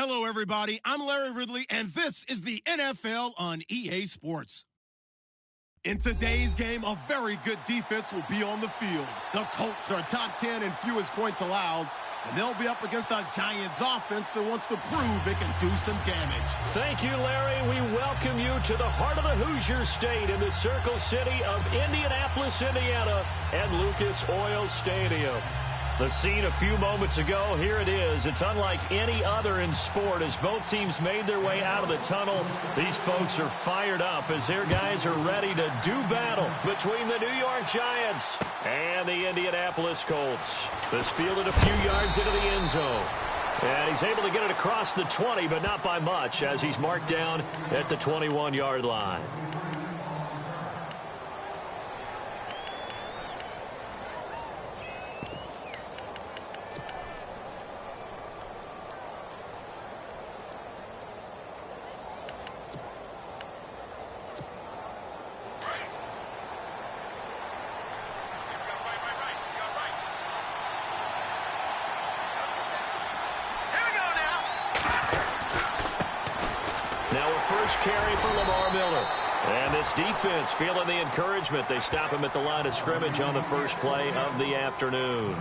Hello, everybody. I'm Larry Ridley, and this is the NFL on EA Sports. In today's game, a very good defense will be on the field. The Colts are top 10 in fewest points allowed, and they'll be up against a Giants offense that wants to prove it can do some damage. Thank you, Larry. We welcome you to the heart of the Hoosier State in the Circle City of Indianapolis, Indiana, at Lucas Oil Stadium. The scene a few moments ago, here it is. It's unlike any other in sport as both teams made their way out of the tunnel. These folks are fired up as their guys are ready to do battle between the New York Giants and the Indianapolis Colts. This fielded a few yards into the end zone. And he's able to get it across the 20, but not by much as he's marked down at the 21-yard line. Carry for Lamar Miller. And this defense feeling the encouragement. They stop him at the line of scrimmage on the first play of the afternoon.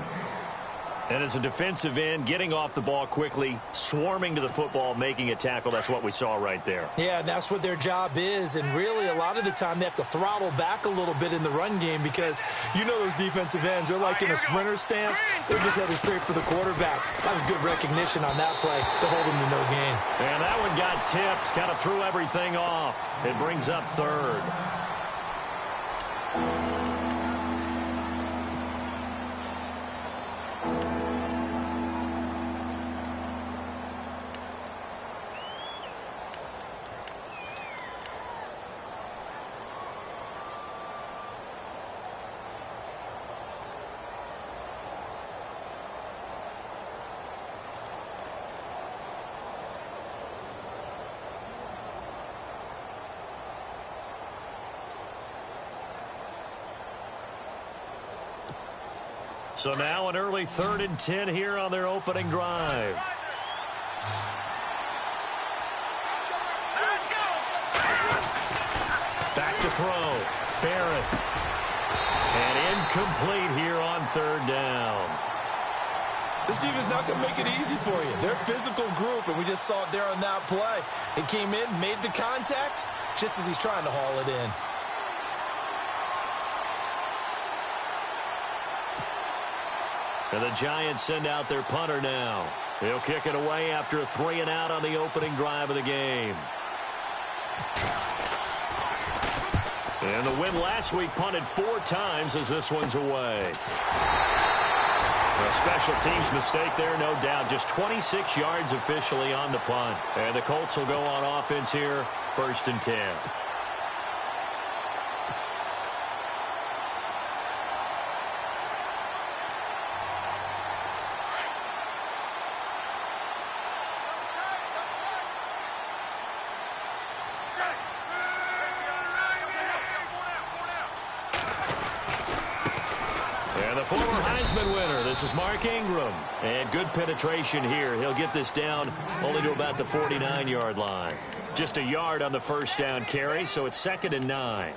And as a defensive end, getting off the ball quickly, swarming to the football, making a tackle, that's what we saw right there. Yeah, that's what their job is. And really, a lot of the time, they have to throttle back a little bit in the run game because you know those defensive ends, they're like in a sprinter stance. They're just headed straight for the quarterback. That was good recognition on that play to hold him to no gain. And that one got tipped, kind of threw everything off. It brings up third. So now an early 3rd and 10 here on their opening drive. Back to throw. Barrett. And incomplete here on 3rd down. This defense not going to make it easy for you. They're a physical group, and we just saw it there on that play. It came in, made the contact, just as he's trying to haul it in. And the Giants send out their punter now. He'll kick it away after a 3-and-out on the opening drive of the game. And the win last week punted 4 times as this one's away. A special teams mistake there, no doubt. Just 26 yards officially on the punt. And the Colts will go on offense here, 1st and 10. This is Mark Ingram, and good penetration here. He'll get this down only to about the 49-yard line. Just a yard on the first down carry, so it's 2nd and 9.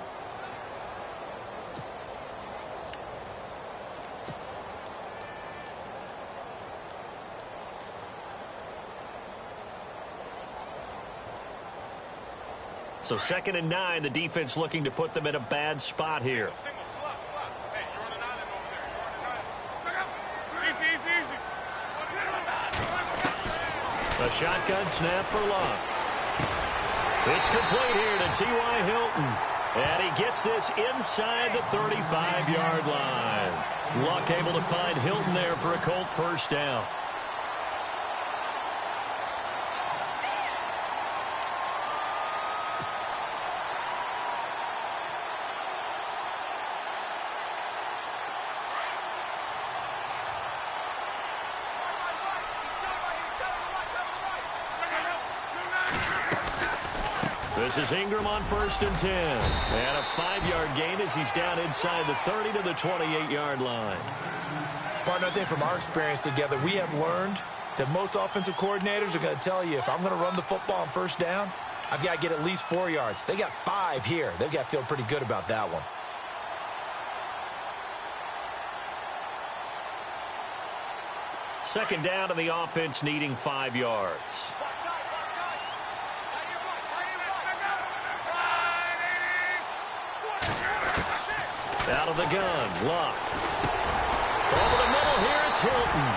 So 2nd and 9, the defense looking to put them in a bad spot here. A shotgun snap for Luck. It's complete here to T.Y. Hilton. And he gets this inside the 35-yard line. Luck able to find Hilton there for a Colt first down. This is Ingram on 1st and 10. And a 5-yard gain as he's down inside the 30 to the 28-yard line. Partner, I think from our experience together, we have learned that most offensive coordinators are going to tell you, if I'm going to run the football on first down, I've got to get at least 4 yards. They got 5 here. They've got to feel pretty good about that one. Second down to the offense, needing 5 yards. Out of the gun, Luck. Over the middle here, it's Hilton.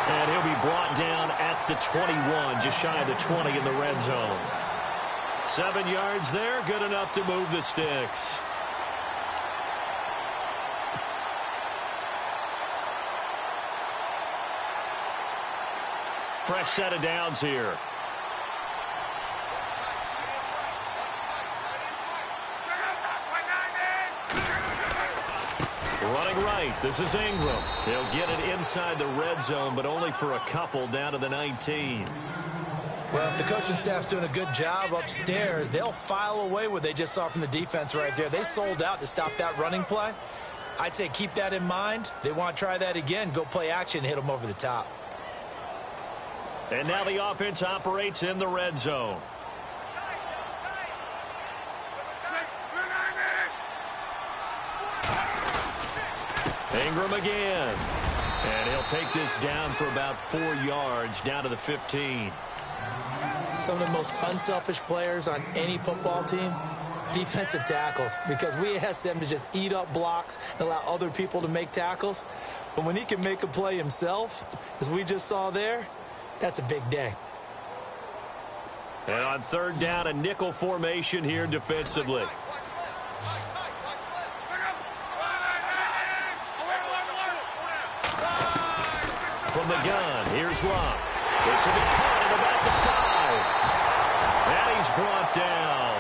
And he'll be brought down at the 21, just shy of the 20 in the red zone. 7 yards there, good enough to move the sticks. Fresh set of downs here. Running right, this is Ingram. They'll get it inside the red zone, but only for a couple down to the 19. Well, if the coaching staff's doing a good job upstairs, they'll file away what they just saw from the defense right there. They sold out to stop that running play. I'd say keep that in mind. They want to try that again, go play action, hit them over the top. And now the offense operates in the red zone. Ingram again. And he'll take this down for about 4 yards, down to the 15. Some of the most unselfish players on any football team, defensive tackles, because we ask them to just eat up blocks and allow other people to make tackles. But when he can make a play himself, as we just saw there, that's a big day. And on third down, a nickel formation here defensively. From the gun, here's Luck. This will be caught at about the 5. And he's brought down.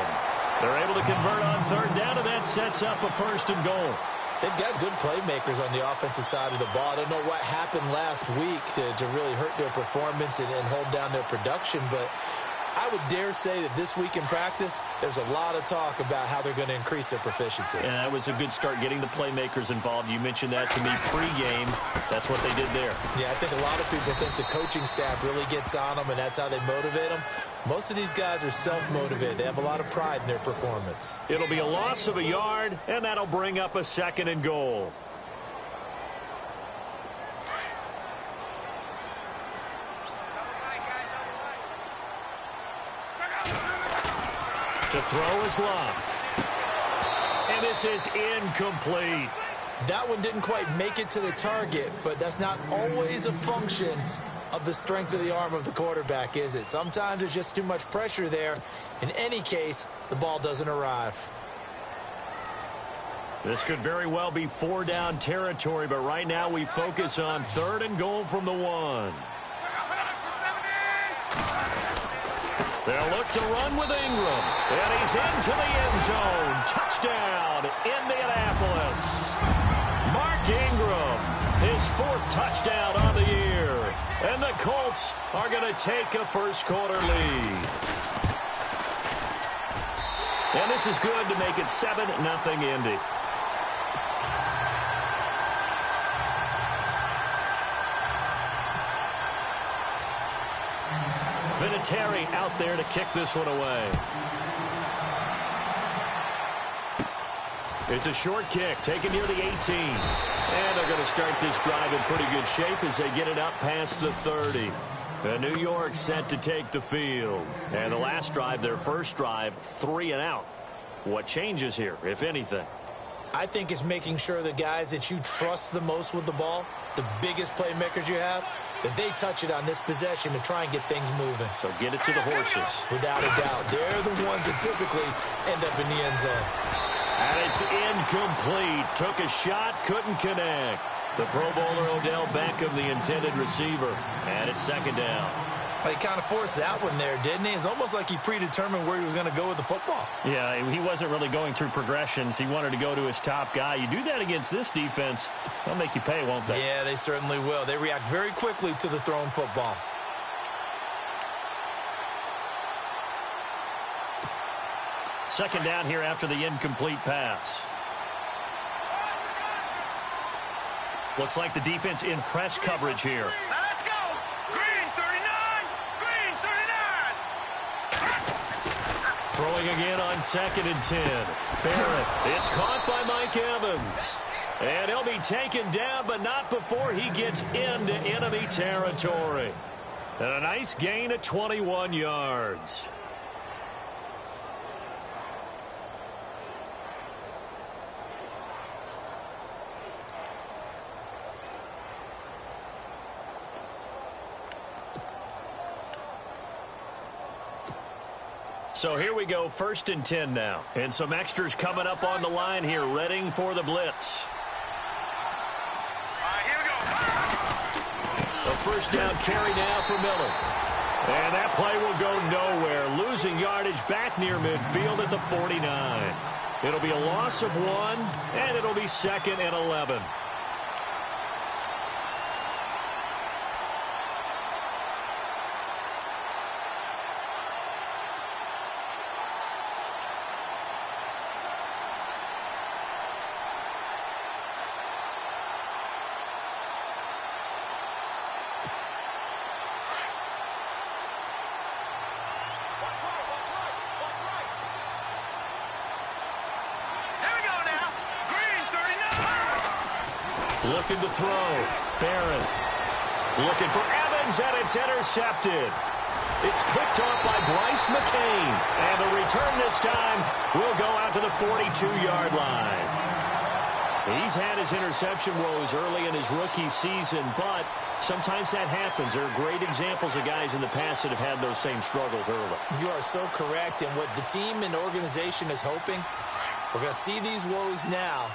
They're able to convert on third down, and that sets up a first and goal. They've got good playmakers on the offensive side of the ball. I don't know what happened last week to really hurt their performance and hold down their production, but I would dare say that this week in practice, there's a lot of talk about how they're going to increase their proficiency. And that was a good start, getting the playmakers involved. You mentioned that to me pregame. That's what they did there. Yeah, I think a lot of people think the coaching staff really gets on them, and that's how they motivate them. Most of these guys are self-motivated. They have a lot of pride in their performance. It'll be a loss of a yard, and that'll bring up a second and goal. To throw is Luck. And this is incomplete. That one didn't quite make it to the target, but that's not always a function of the strength of the arm of the quarterback, is it? Sometimes there's just too much pressure there. In any case, the ball doesn't arrive. This could very well be 4-down territory, but right now we focus on third and goal from the 1. They'll look to run with Ingram. And he's into the end zone. Touchdown, Indianapolis. Mark Ingram, his 4th touchdown on the year. And the Colts are going to take a first-quarter lead. And this is good to make it 7-0 Indy. Vinatieri out there to kick this one away. It's a short kick taken near the 18. And they're going to start this drive in pretty good shape as they get it up past the 30. And New York set to take the field. And the last drive, their first drive, 3 and out. What changes here, if anything? I think it's making sure the guys that you trust the most with the ball, the biggest playmakers you have, that they touch it on this possession to try and get things moving. So get it to the horses. Without a doubt. They're the ones that typically end up in the end zone. And it's incomplete. Took a shot, couldn't connect. The Pro Bowler Odell Beckham, the intended receiver. And it's second down. Well, he kind of forced that one there, didn't he? It's almost like he predetermined where he was going to go with the football. Yeah, he wasn't really going through progressions. He wanted to go to his top guy. You do that against this defense, they'll make you pay, won't they? Yeah, they certainly will. They react very quickly to the thrown football. Second down here after the incomplete pass. Looks like the defense in press coverage here. Now let's go. Green, 30 Throwing again on 2nd and 10. Barrett. It's caught by Mike Evans. And he'll be taken down, but not before he gets into enemy territory. And a nice gain of 21 yards. So here we go, 1st and 10 now. And some extras coming up on the line here, readying for the blitz. Here we go. A first down carry now for Miller. And that play will go nowhere. Losing yardage back near midfield at the 49. It'll be a loss of 1, and it'll be 2nd and 11. Looking to throw. Barrett. Looking for Evans, and it's intercepted. It's picked off by Bryce McCain. And the return this time will go out to the 42-yard line. He's had his interception woes early in his rookie season, but sometimes that happens. There are great examples of guys in the past that have had those same struggles early. You are so correct. And what the team and organization is hoping, we're going to see these woes now.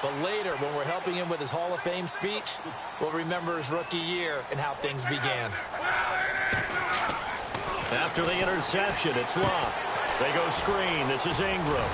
But later, when we're helping him with his Hall of Fame speech, we'll remember his rookie year and how things began. After the interception, it's Locke. They go screen. This is Ingram.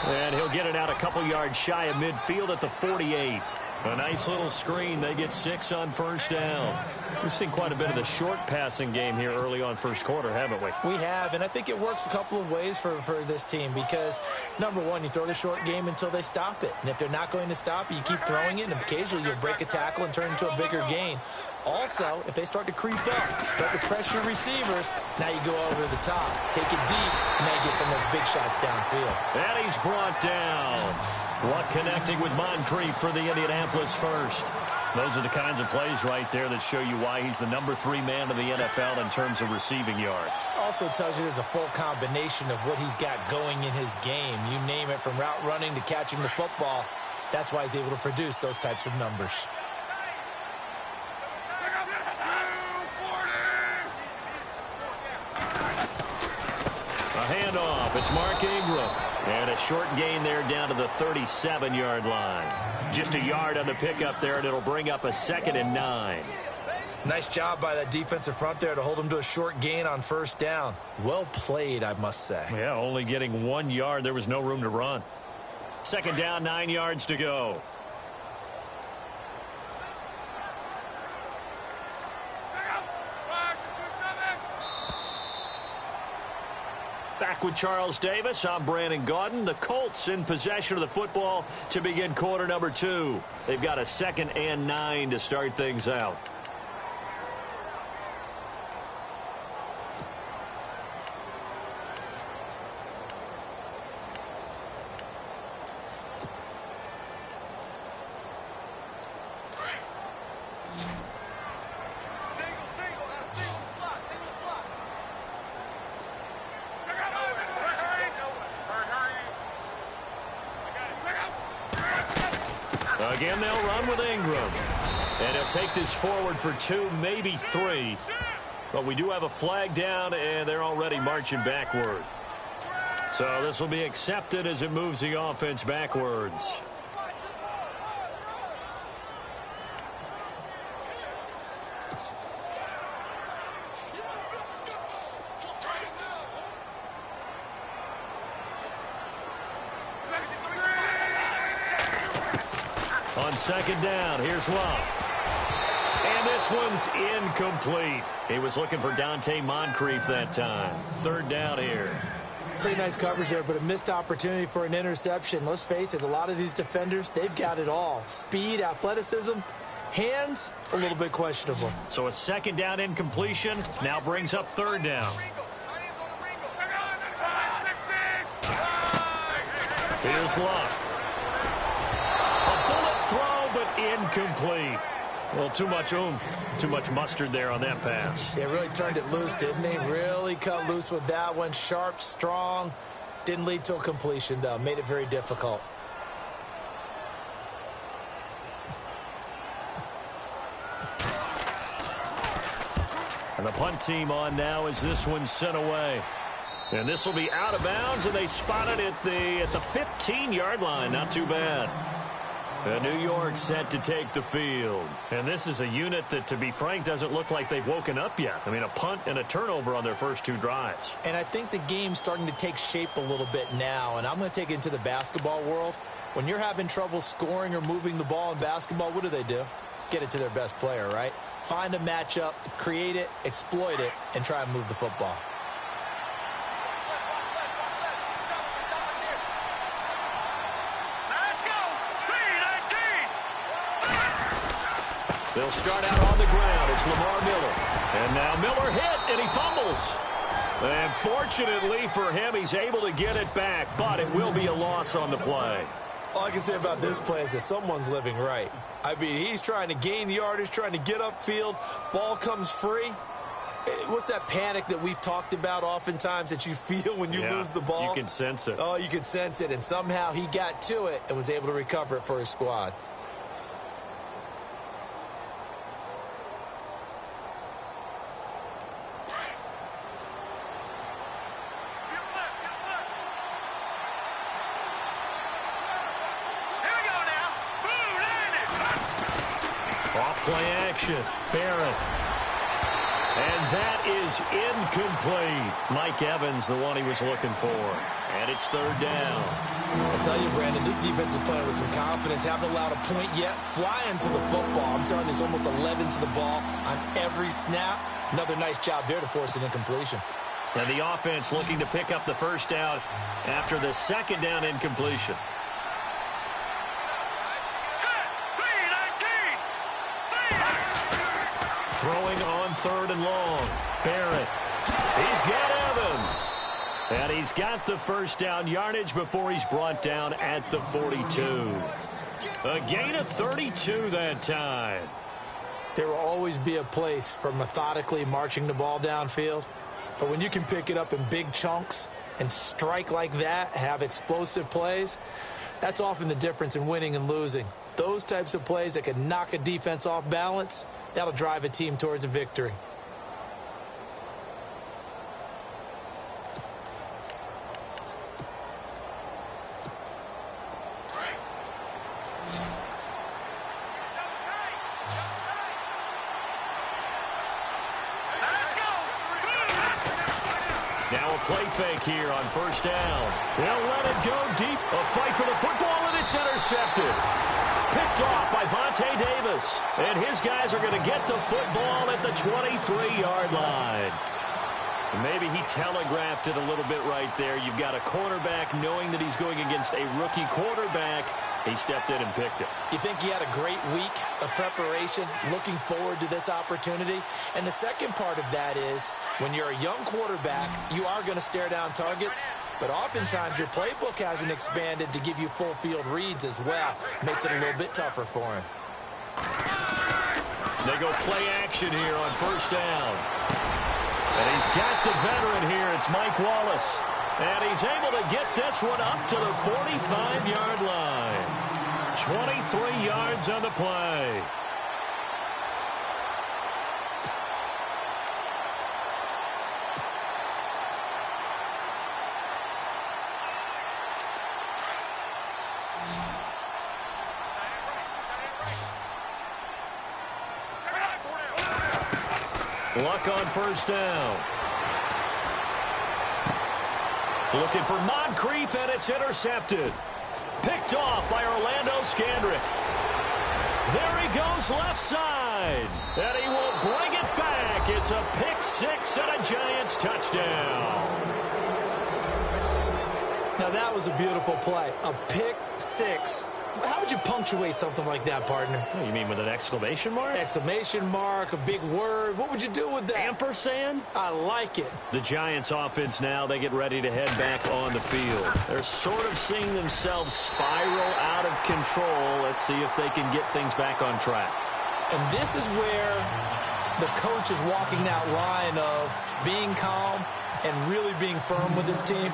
And he'll get it out a couple yards shy of midfield at the 48. A nice little screen. They get 6 on first down. We've seen quite a bit of the short passing game here early on first quarter, haven't we? We have, and I think it works a couple of ways for this team because, number one, you throw the short game until they stop it. And if they're not going to stop it, you keep throwing it, and occasionally you'll break a tackle and turn into a bigger gain. Also, if they start to creep up, start to pressure receivers, now you go over the top, take it deep, and now you get some of those big shots downfield. And he's brought down. Luck connecting with Moncrief for the Indianapolis first. Those are the kinds of plays right there that show you why he's the number 3 man in the NFL in terms of receiving yards. Also tells you there's a full combination of what he's got going in his game. You name it, from route running to catching the football. That's why he's able to produce those types of numbers. A handoff. It's Mark Ingram. And a short gain there down to the 37-yard line. Just a yard on the pickup there, and it'll bring up a 2nd and 9. Nice job by that defensive front there to hold him to a short gain on first down. Well played, I must say. Yeah, only getting 1 yard. There was no room to run. 2nd down, 9 yards to go. Back with Charles Davis. I'm Brandon Gaudin. The Colts in possession of the football to begin quarter number 2. They've got a 2nd and 9 to start things out. Again, they'll run with Ingram. And he'll take this forward for 2, maybe 3. But we do have a flag down, and they're already marching backward. So this will be accepted as it moves the offense backwards. On 2nd down, here's Locke. And this one's incomplete. He was looking for Dante Moncrief that time. 3rd down here. Pretty nice coverage there, but a missed opportunity for an interception. Let's face it, a lot of these defenders, they've got it all. Speed, athleticism, hands, a little bit questionable. So a 2nd down incompletion now brings up 3rd down. Here's Luck. A bullet throw, but incomplete. Well, too much oomph, too much mustard there on that pass. Yeah, really turned it loose, didn't he? Really cut loose with that one. Sharp, strong. Didn't lead to a completion, though. Made it very difficult. And the punt team on now as this one's sent away. And this will be out of bounds, and they spotted it at the 15-yard line. Not too bad. New York set to take the field. And this is a unit that, to be frank, doesn't look like they've woken up yet. I mean, a punt and a turnover on their first two drives. And I think the game's starting to take shape a little bit now. And I'm going to take it into the basketball world. When you're having trouble scoring or moving the ball in basketball, what do? Get it to their best player, right? Find a matchup, create it, exploit it, and try and move the football. They'll start out on the ground. It's Lamar Miller. And now Miller hit, and he fumbles. And fortunately for him, he's able to get it back, but it will be a loss on the play. All I can say about this play is that someone's living right. I mean, he's trying to gain yardage, trying to get upfield. Ball comes free. What's that panic that we've talked about oftentimes that you feel when you lose the ball? You can sense it. Oh, you can sense it. And somehow he got to it and was able to recover it for his squad. Play action. Barrett. And that is incomplete. Mike Evans, the one he was looking for. And it's third down. I'll tell you, Brandon, this defense is playing with some confidence. Haven't allowed a point yet. Flying to the football. I'm telling you, it's almost 11 to the ball on every snap. Another nice job there to force an incompletion. And the offense looking to pick up the first down after the second down incompletion. Throwing on third and long. Barrett. He's got Evans. And he's got the first down yardage before he's brought down at the 42. A gain of 32 that time. There will always be a place for methodically marching the ball downfield. But when you can pick it up in big chunks and strike like that, have explosive plays, that's often the difference in winning and losing. Those types of plays that can knock a defense off balance, that'll drive a team towards a victory. Now a play fake here on first down. They'll let it go deep. A fight for the football, and it's intercepted. Picked off by Vontae Davis. And his guys are going to get the football at the 23-yard line. Maybe he telegraphed it a little bit right there. You've got a cornerback knowing that he's going against a rookie quarterback. He stepped in and picked it. You think he had a great week of preparation, looking forward to this opportunity? And the second part of that is, when you're a young quarterback, you are going to stare down targets, but oftentimes your playbook hasn't expanded to give you full field reads as well. Makes it a little bit tougher for him. They go play action here on first down. And he's got the veteran here. It's Mike Wallace. And he's able to get this one up to the 45-yard line. 23 yards on the play. Luck on first down. Looking for Moncrief, and it's intercepted. Picked off by Orlando Scandrick. There he goes left side. And he will bring it back. It's a pick six and a Giants touchdown. Now that was a beautiful play. A pick six How would you punctuate something like that, partner? What do you mean, with an exclamation mark? Exclamation mark, a big word. What would you do with that? Ampersand? I like it. The Giants offense now, they get ready to head back on the field. They're sort of seeing themselves spiral out of control. Let's see if they can get things back on track. And this is where the coach is walking that line of being calm and really being firm with his team.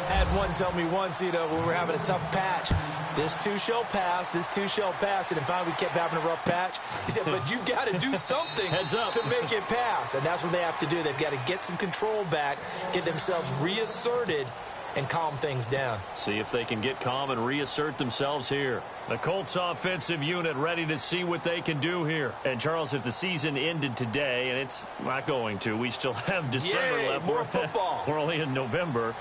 I had one tell me once, when we were having a tough patch, this too shall pass, this too shall pass. And finally we kept having a rough patch. He said, but you've got to do something to make it pass. And that's what they have to do. They've got to get some control back, get themselves reasserted, and calm things down. See if they can get calm and reassert themselves here. The Colts offensive unit ready to see what they can do here. And, Charles, if the season ended today, and it's not going to, we still have December left. More football. We're only in November.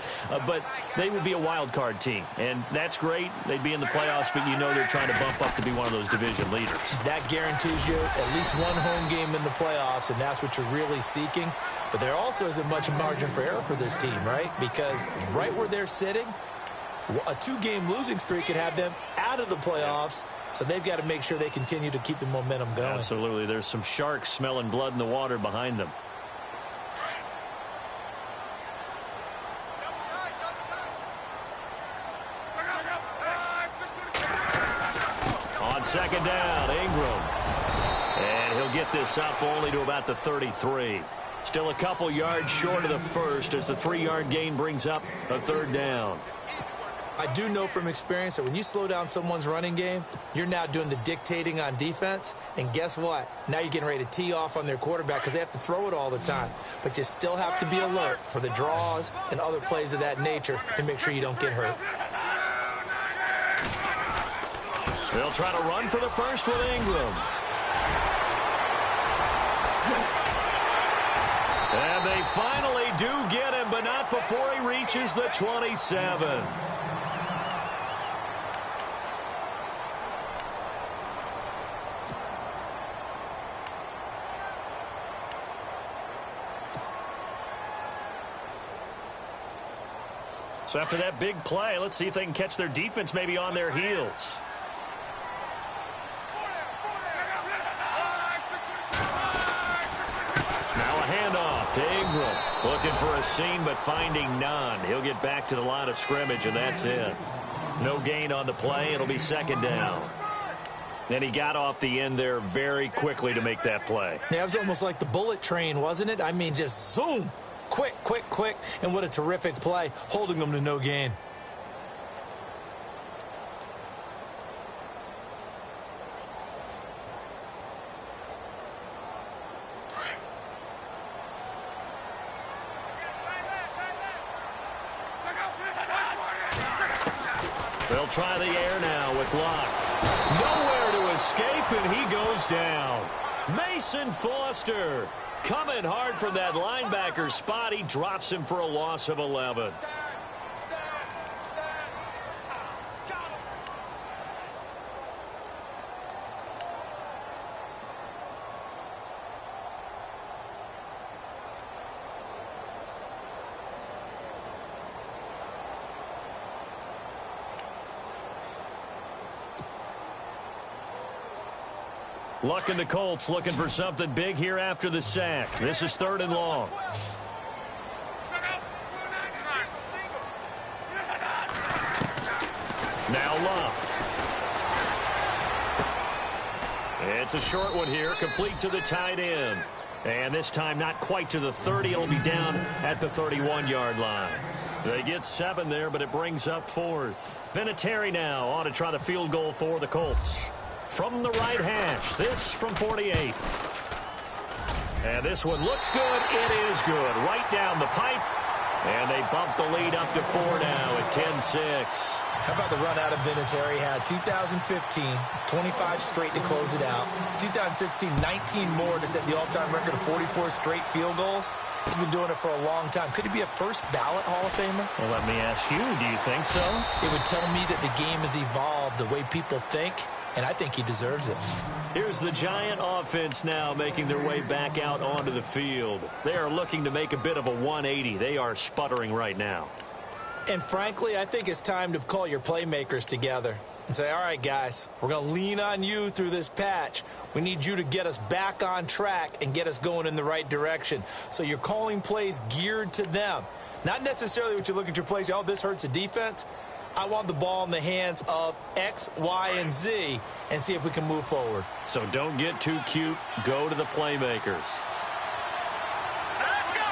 But they would be a wild card team. And that's great. They'd be in the playoffs, but you know they're trying to bump up to be one of those division leaders. That guarantees you at least one home game in the playoffs, and that's what you're really seeking. But there also isn't much margin for error for this team, right? Because right where they're sitting, a two-game losing streak could have them out of the playoffs, so they've got to make sure they continue to keep the momentum going. Absolutely. There's some sharks smelling blood in the water behind them. On second down, Ingram. And he'll get this up only to about the 33. Still a couple yards short of the first as the 3-yard gain brings up a third down. I do know from experience that when you slow down someone's running game, you're now doing the dictating on defense. And guess what? Now you're getting ready to tee off on their quarterback because they have to throw it all the time. But you still have to be alert for the draws and other plays of that nature and make sure you don't get hurt. They'll try to run for the first with Ingram. And they finally do get him, but not before he reaches the 27. So after that big play, let's see if they can catch their defense maybe on their heels. Now a handoff to Ingram. Looking for a seam, but finding none. He'll get back to the line of scrimmage, and that's it. No gain on the play. It'll be second down. And he got off the end there very quickly to make that play. Yeah, it was almost like the bullet train, wasn't it? I mean, just zoom. Quick, quick, quick. And what a terrific play, holding them to no gain. They'll try the air now with Locke. Nowhere to escape, and he goes down. Mason Foster coming hard from that linebacker spot. He drops him for a loss of 11. Luck in the Colts looking for something big here after the sack. This is 3rd and long. Now Luck. It's a short one here, complete to the tight end. And this time not quite to the 30. It'll be down at the 31-yard line. They get 7 there, but it brings up 4th. Vinatieri now on to try the field goal for the Colts. From the right hash, this from 48. And this one looks good. It is good. Right down the pipe. And they bump the lead up to 4 now at 10-6. How about the run out of Vinatieri? Had 2015, 25 straight to close it out. 2016, 19 more to set the all-time record of 44 straight field goals. He's been doing it for a long time. Could he be a first ballot Hall of Famer? Well, let me ask you, do you think so? It would tell me that the game has evolved, the way people think, and I think he deserves it. Here's the Giant offense now making their way back out onto the field. They are looking to make a bit of a 180. They are sputtering right now. And frankly, I think it's time to call your playmakers together. and say, all right, guys, we're going to lean on you through this patch. We need you to get us back on track and get us going in the right direction. So you're calling plays geared to them. Not necessarily what you look at your plays, oh, this hurts the defense. I want the ball in the hands of X, Y, and Z and see if we can move forward. So don't get too cute. Go to the playmakers. Let's go!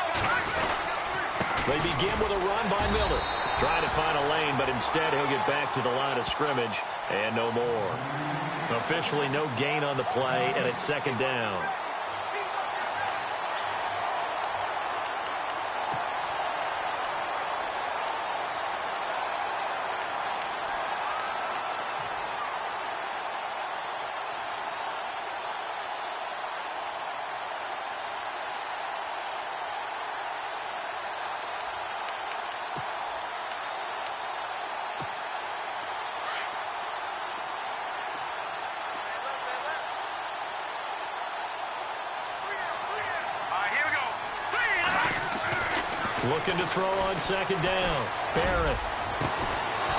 They begin with a run by Miller. Trying to find a lane, but instead he'll get back to the line of scrimmage and no more. Officially no gain on the play, and it's second down. Looking to throw on second down. Barrett.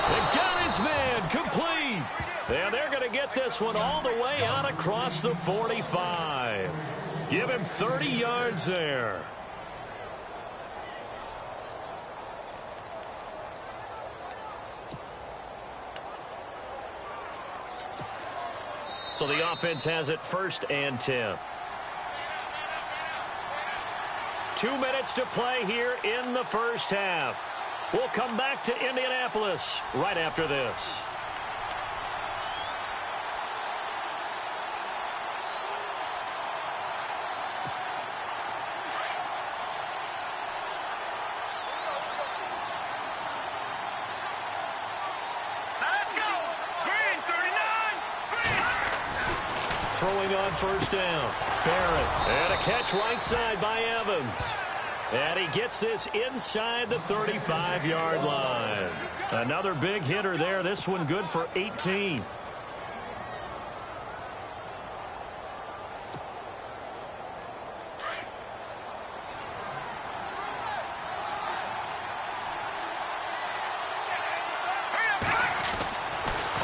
They got his man complete. And they're going to get this one all the way out across the 45. Give him 30 yards there. So the offense has it 1st and 10. 2 minutes to play here in the first half. We'll come back to Indianapolis right after this. Let's go! Green, 39! Green! Throwing on first down. Barrett. And a catch right side by Evans. And he gets this inside the 35-yard line. Another big hitter there. This one good for 18.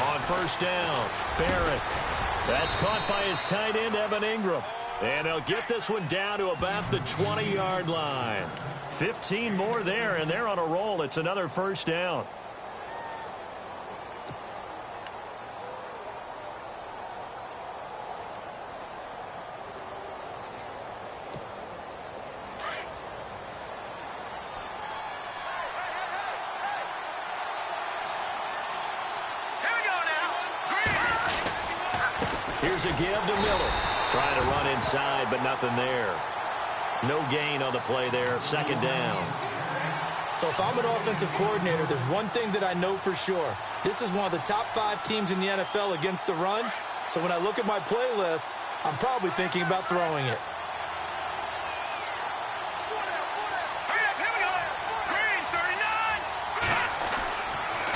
On first down, Barrett. That's caught by his tight end, Evan Ingram. And he'll get this one down to about the 20-yard line. 15 more there, and they're on a roll. It's another first down. Here we go now! Green! Here's a give to Miller. Trying to run inside, but nothing there. No gain on the play there. Second down. So if I'm an offensive coordinator, there's one thing that I know for sure. This is one of the top 5 teams in the NFL against the run. So when I look at my playlist, I'm probably thinking about throwing it. Here we go! Green, 39!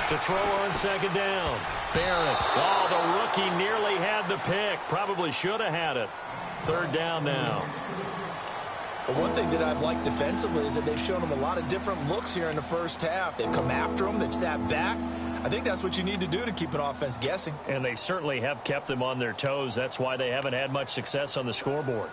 To throw on second down. Barrett. Oh, the rookie nearly had the pick. Probably should have had it. Third down now. But one thing that I've liked defensively is that they've shown them a lot of different looks here in the first half. They've come after them. They've sat back. I think that's what you need to do to keep an offense guessing. And they certainly have kept them on their toes. That's why they haven't had much success on the scoreboard.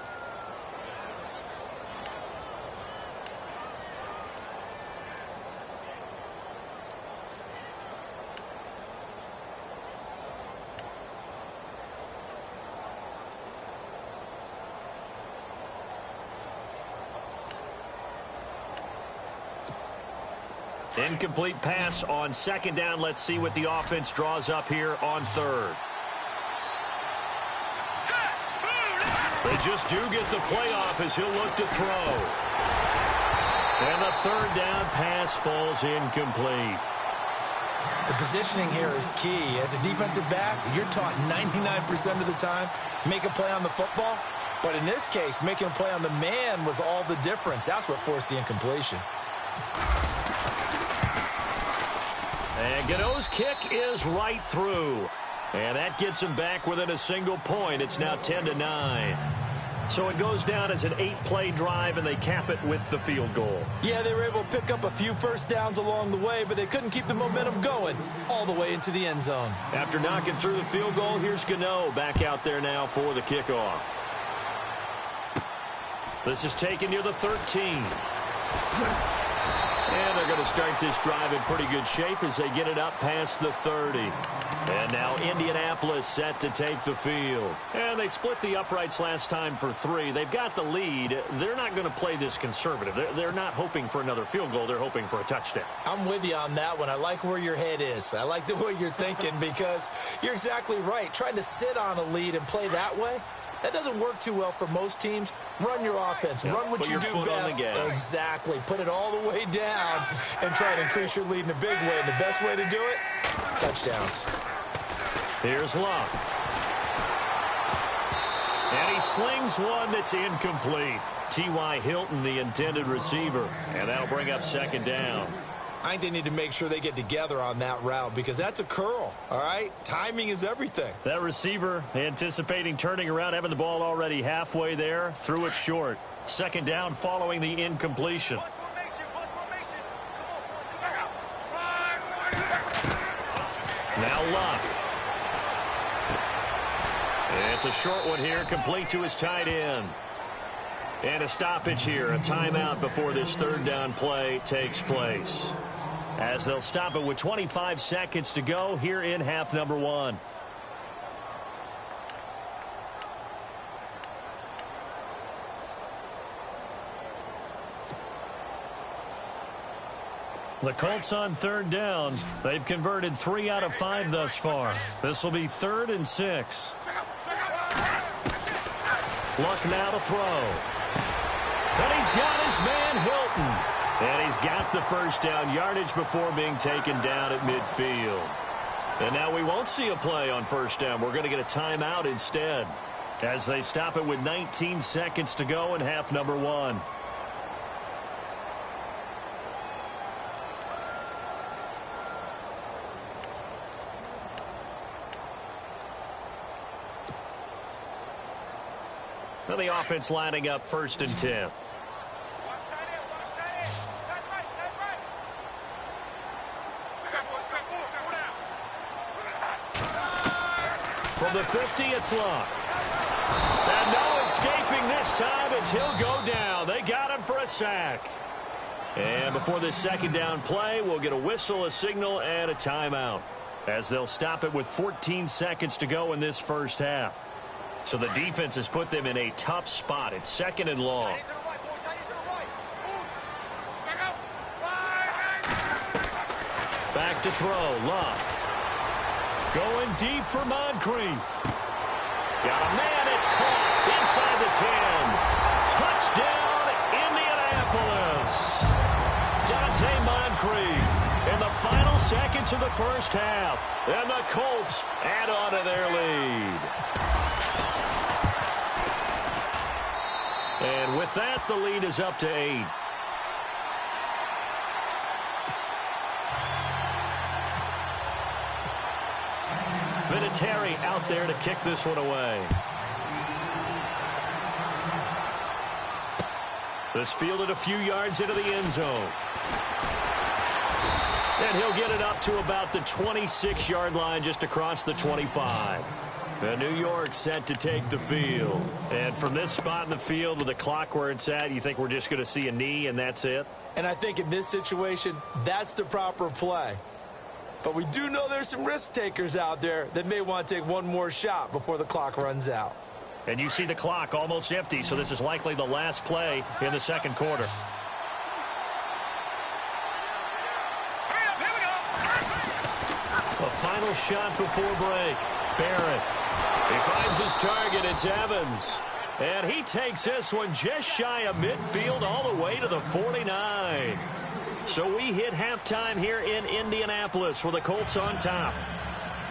Incomplete pass on second down. Let's see what the offense draws up here on third. They just do get the playoff as he'll look to throw. And the third down pass falls incomplete. The positioning here is key. As a defensive back, you're taught 99% of the time, make a play on the football. But in this case, making a play on the man was all the difference. That's what forced the incompletion. And Gano's kick is right through. And that gets him back within a single point. It's now 10-9. So it goes down as an 8-play drive, and they cap it with the field goal. Yeah, they were able to pick up a few first downs along the way, but they couldn't keep the momentum going all the way into the end zone. After knocking through the field goal, here's Gano back out there now for the kickoff. This is taken near the 13. And they're going to start this drive in pretty good shape as they get it up past the 30. And now Indianapolis set to take the field. And they split the uprights last time for 3. They've got the lead. They're not going to play this conservative. They're not hoping for another field goal. They're hoping for a touchdown. I'm with you on that one. I like where your head is. I like the way you're thinking because you're exactly right. Trying to sit on a lead and play that way, that doesn't work too well for most teams. Run your offense. Run what you do best. Exactly. Put it all the way down and try to increase your lead in a big way. And the best way to do it, touchdowns. Here's Luck. And he slings one that's incomplete. T.Y. Hilton, the intended receiver. And that'll bring up second down. I think they need to make sure they get together on that route because that's a curl, all right? Timing is everything. That receiver anticipating turning around, having the ball already halfway there, threw it short. Second down following the incompletion. Now Luck. It's a short one here, complete to his tight end. And a stoppage here, a timeout before this third down play takes place. As they'll stop it with 25 seconds to go here in half number 1. The Colts on third down. They've converted 3 out of 5 thus far. This will be 3rd and 6. Luck now to throw. And he's got his man Hilton. And he's got the first down yardage before being taken down at midfield. And now we won't see a play on first down. We're going to get a timeout instead as they stop it with 19 seconds to go in half number 1. So the offense lining up 1st and 10. From the 50, it's Luck. And no escaping this time as he'll go down. They got him for a sack. And before this second down play, we'll get a whistle, a signal, and a timeout as they'll stop it with 14 seconds to go in this first half. So the defense has put them in a tough spot. It's 2nd and long. Back to throw, Luck. Going deep for Moncrief. Got a man, it's caught inside the 10. Touchdown, Indianapolis. Dante Moncrief in the final seconds of the first half. And the Colts add on to their lead. And with that, the lead is up to 8. Vinatieri out there to kick this one away. This fielded a few yards into the end zone. And he'll get it up to about the 26-yard line just across the 25. The New York set to take the field. And from this spot in the field with the clock where it's at, you think we're just going to see a knee and that's it? And I think in this situation, that's the proper play. But we do know there's some risk takers out there that may want to take one more shot before the clock runs out. And you see the clock almost empty, so this is likely the last play in the second quarter. A final shot before break. Barrett. He finds his target. It's Evans. And he takes this one just shy of midfield all the way to the 49. So we hit halftime here in Indianapolis with the Colts on top.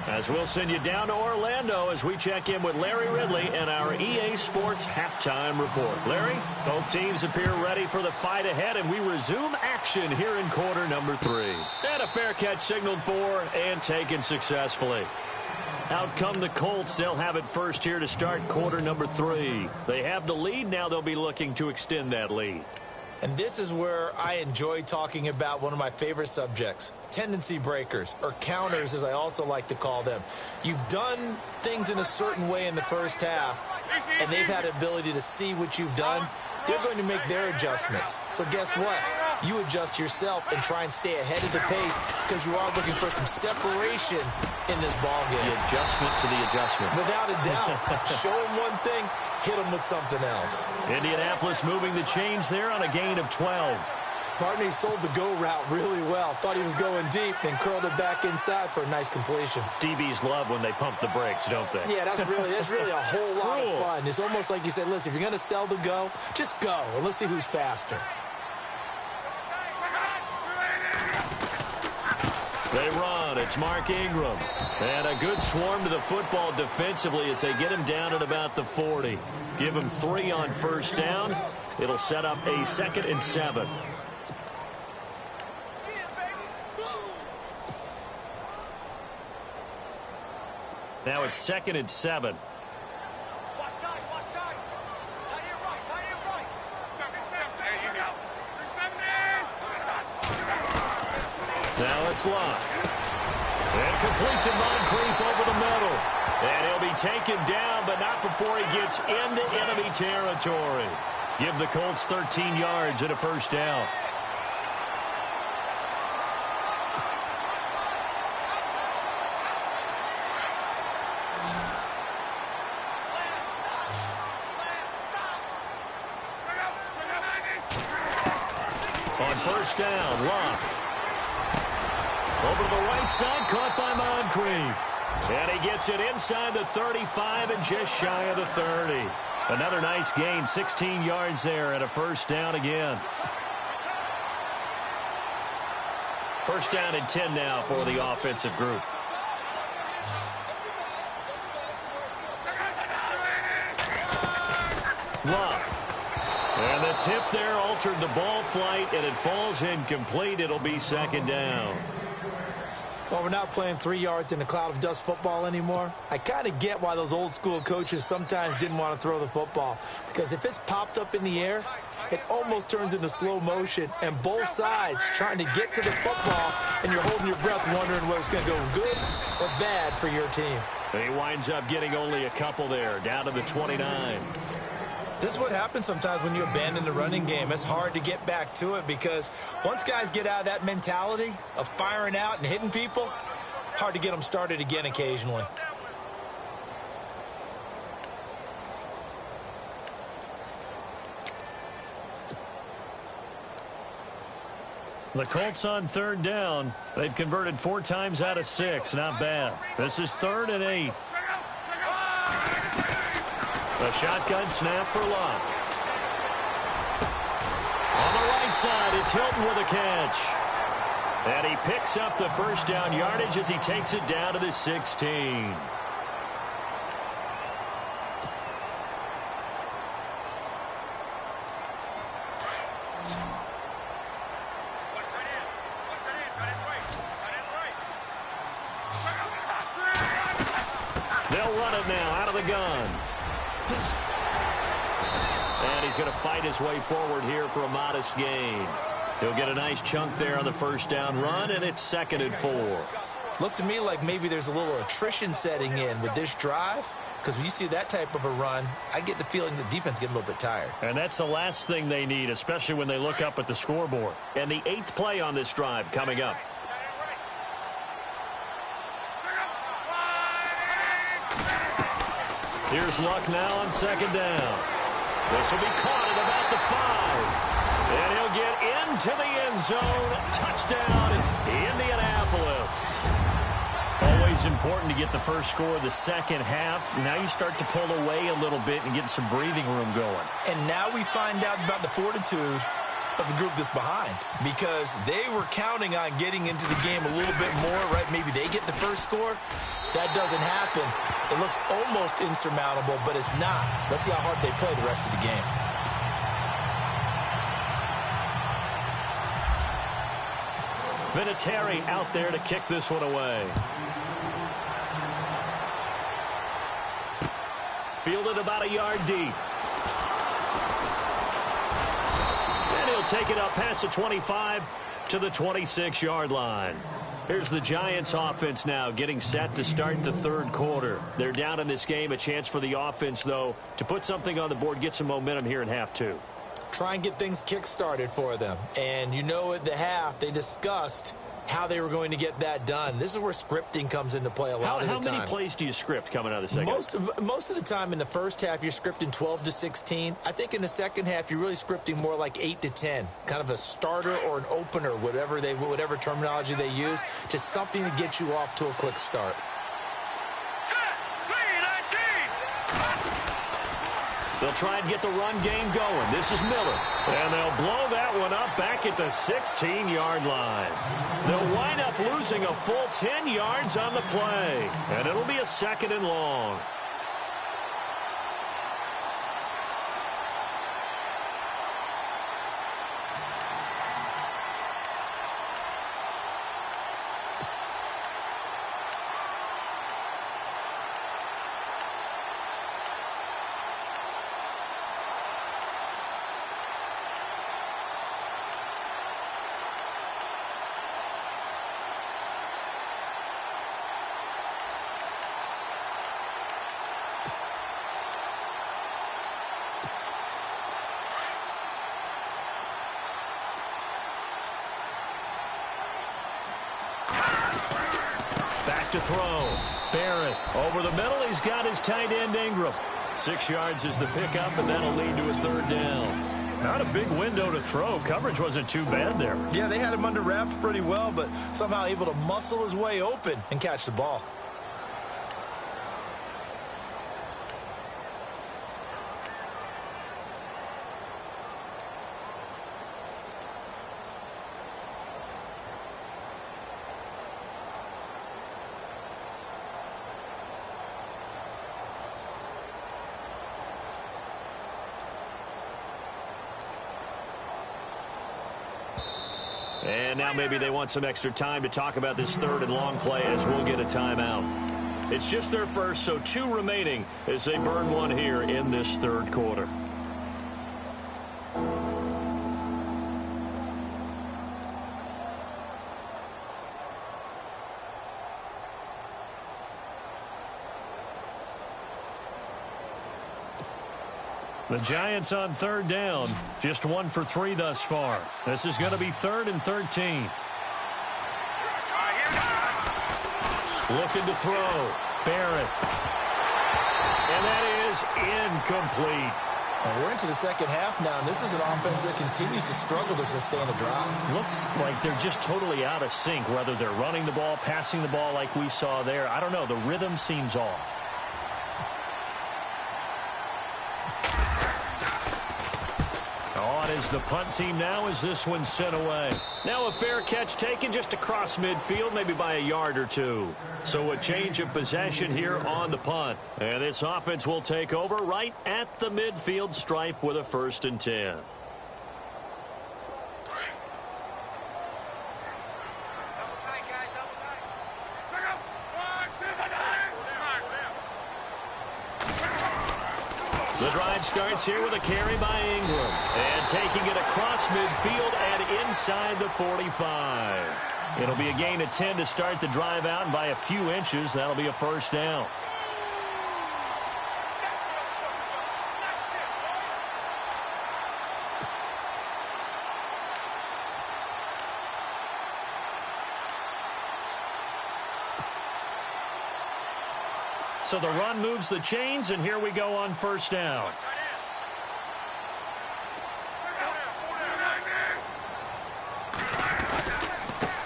As we'll send you down to Orlando as we check in with Larry Ridley and our EA Sports halftime report. Larry, both teams appear ready for the fight ahead, and we resume action here in quarter number 3. And a fair catch signaled for and taken successfully. Out come the Colts. They'll have it first here to start quarter number 3. They have the lead. Now they'll be looking to extend that lead. And this is where I enjoy talking about one of my favorite subjects, tendency breakers, or counters as I also like to call them. You've done things in a certain way in the first half, and they've had the ability to see what you've done. They're going to make their adjustments. So guess what? You adjust yourself and try and stay ahead of the pace because you are looking for some separation in this ball game. The adjustment to the adjustment. Without a doubt. Show them one thing, hit them with something else. Indianapolis moving the chains there on a gain of 12. Partner sold the go route really well. Thought he was going deep, then curled it back inside for a nice completion. DBs love when they pump the brakes, don't they? Yeah, that's really a whole lot of fun. It's almost like you said, listen, if you're going to sell the go, just go, and let's see who's faster. They run. It's Mark Ingram. And a good swarm to the football defensively as they get him down at about the 40. Give him 3 on first down. It'll set up a 2nd and 7. Now it's 2nd and 7. Now it's Locke. And complete to Moncrief over the middle. And he'll be taken down, but not before he gets into enemy territory. Give the Colts 13 yards and a first down. On first down, Locke. Over to the right side, caught by Moncrief. And he gets it inside the 35 and just shy of the 30. Another nice gain, 16 yards there and a first down again. First down and 10 now for the offensive group. Locke. And the tip there altered the ball flight, and it falls incomplete. It'll be 2nd down. Well, we're not playing 3 yards in a cloud of dust football anymore. I kind of get why those old school coaches sometimes didn't want to throw the football. Because if it's popped up in the air, it almost turns into slow motion. And both sides trying to get to the football, and you're holding your breath wondering whether it's going to go good or bad for your team. And he winds up getting only a couple there, down to the 29. This is what happens sometimes when you abandon the running game. It's hard to get back to it because once guys get out of that mentality of firing out and hitting people, hard to get them started again occasionally. The Colts on 3rd down. They've converted 4 times out of 6. Not bad. This is 3rd and 8. A shotgun snap for Locke. On the right side, it's Hilton with a catch. And he picks up the first down yardage as he takes it down to the 16. They'll run it now out of the gun. And he's going to fight his way forward here for a modest gain. He'll get a nice chunk there on the first down run, and it's 2nd and 4. Looks to me like maybe there's a little attrition setting in with this drive, because when you see that type of a run, I get the feeling the defense getting a little bit tired. And that's the last thing they need, especially when they look up at the scoreboard. And the 8th play on this drive coming up. Here's Luck now on 2nd down. This will be caught at about the 5. And he'll get into the end zone. Touchdown, Indianapolis. Always important to get the first score of the second half. Now you start to pull away a little bit and get some breathing room going. And now we find out about the fortitude of the group that's behind, because they were counting on getting into the game a little bit more, right? Maybe they get the first score. That doesn't happen. It looks almost insurmountable, but it's not. Let's see how hard they play the rest of the game. Vinatieri out there to kick this one away. fielded about a yard deep. And he'll take it up past the 25 to the 26-yard line. Here's the Giants offense now getting set to start the third quarter. They're down in this game. A chance for the offense, though, to put something on the board, get some momentum here in half two. Try and get things kick-started for them. And you know at the half, they discussed how they were going to get that done. This is where scripting comes into play a lot of the time. How many plays do you script coming out of the second? Most of the time in the first half, you're scripting 12 to 16. I think in the second half, you're really scripting more like 8 to 10. Kind of a starter or an opener, whatever terminology they use. Just something to get you off to a quick start. They'll try and get the run game going. This is Miller. And they'll blow that one up back at the 16-yard line. They'll wind up losing a full 10 yards on the play. And it'll be a 2nd and long. To throw. Barrett over the middle. He's got his tight end Ingram. 6 yards is the pickup, and that'll lead to a 3rd down. Not a big window to throw. Coverage wasn't too bad there. Yeah, they had him under wraps pretty well, but somehow able to muscle his way open and catch the ball. And now maybe they want some extra time to talk about this 3rd and long play as we'll get a timeout. It's just their first, so 2 remaining as they burn one here in this 3rd quarter. The Giants on 3rd down, just 1 for 3 thus far. This is going to be 3rd and 13. Looking to throw. Barrett. And that is incomplete. And we're into the second half now, and this is an offense that continues to struggle to sustain a drive. Looks like they're just totally out of sync, whether they're running the ball, passing the ball like we saw there. I don't know. The rhythm seems off. On is the punt team now as this one's sent away. Now a fair catch taken just across midfield, maybe by a yard or 2. So a change of possession here on the punt. And this offense will take over right at the midfield stripe with a 1st and 10. The drive starts here with a carry by Ingram. And taking it across midfield and inside the 45. It'll be a gain of 10 to start the drive out, and by a few inches, that'll be a 1st down. So the run moves the chains, and here we go on 1st down.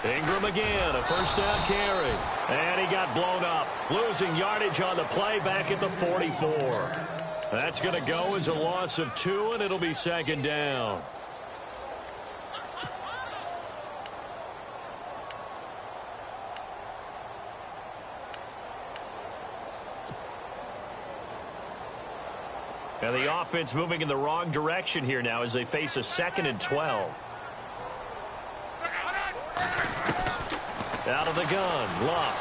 Ingram again, a 1st down carry. And he got blown up, losing yardage on the play back at the 44. That's going to go as a loss of 2, and it'll be 2nd down. And the offense moving in the wrong direction here now as they face a 2nd and 12. Out of the gun, Luck.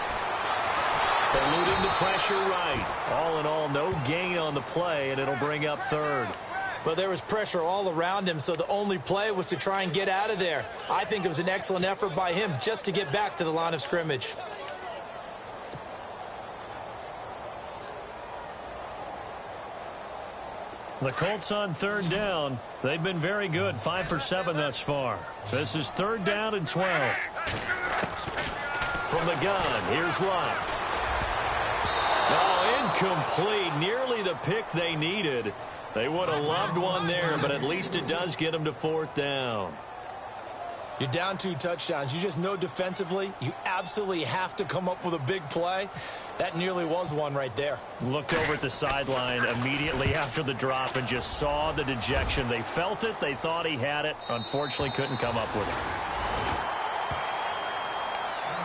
Eluding the pressure right. All in all, no gain on the play, and it'll bring up third. But there was pressure all around him, so the only play was to try and get out of there. I think it was an excellent effort by him just to get back to the line of scrimmage. The Colts on third down. They've been very good, 5 for 7 thus far. This is third down and 12. From the gun, here's Luck. Oh, incomplete. Nearly the pick they needed. They would have loved one there, but at least it does get them to fourth down. You're down 2 touchdowns. You just know defensively you absolutely have to come up with a big play. That nearly was one right there. Looked over at the sideline immediately after the drop and just saw the dejection. They felt it. They thought he had it. Unfortunately, couldn't come up with it.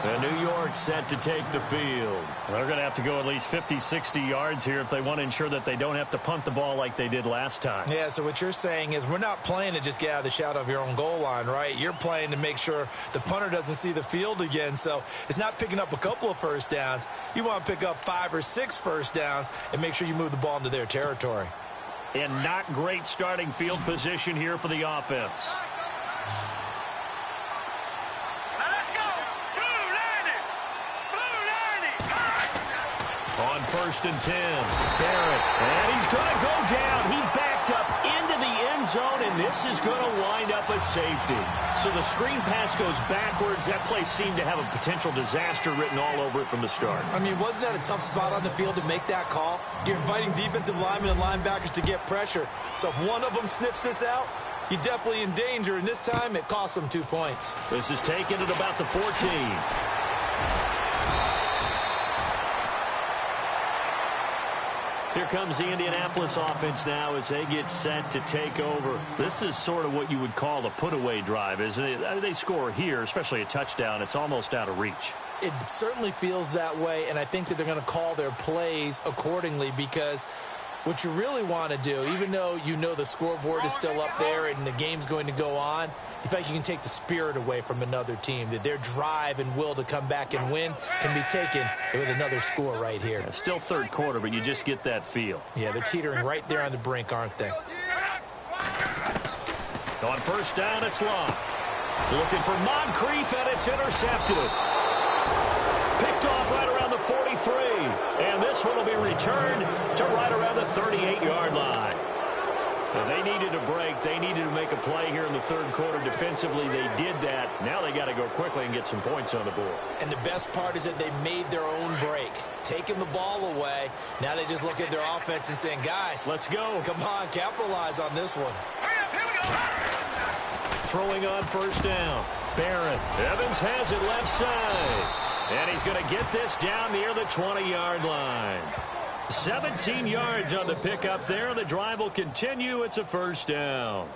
And New York set to take the field. They're going to have to go at least 50, 60 yards here if they want to ensure that they don't have to punt the ball like they did last time. Yeah, so what you're saying is we're not playing to just get out of the shadow of your own goal line, right? You're playing to make sure the punter doesn't see the field again. So it's not picking up a couple of first downs. You want to pick up 5 or 6 first downs and make sure you move the ball into their territory. And not great starting field position here for the offense. On 1st and 10, Barrett, and he's going to go down. He backed up into the end zone, and this is going to wind up a safety. So the screen pass goes backwards. That play seemed to have a potential disaster written all over it from the start. I mean, wasn't that a tough spot on the field to make that call? You're inviting defensive linemen and linebackers to get pressure. So if one of them sniffs this out, you're definitely in danger, and this time it costs them 2 points. This is taken at about the 14. Here comes the Indianapolis offense now as they get set to take over. This is sort of what you would call a put-away drive, isn't it? They score here, especially a touchdown. It's almost out of reach. It certainly feels that way, and I think that they're going to call their plays accordingly because what you really want to do, even though you know the scoreboard is still up there and the game's going to go on, you feel like you can take the spirit away from another team, that their drive and will to come back and win can be taken with another score right here. Yeah, still third quarter, but you just get that feel. Yeah, they're teetering right there on the brink, aren't they? On 1st down, it's Luck. Looking for Moncrief, and it's intercepted. Picked off right around the 43. And this one will be returned to right around the 38-yard line. Now, they needed a break. They needed to make a play here in the third quarter. Defensively, they did that. Now they got to go quickly and get some points on the board. And the best part is that they made their own break. Taking the ball away. Now they just look at their offense and saying, guys, let's go. Come on, capitalize on this one. Throwing on 1st down. Barrett. Evans has it left side. And he's going to get this down near the 20-yard line. 17 yards on the pickup there. The drive will continue. It's a 1st down.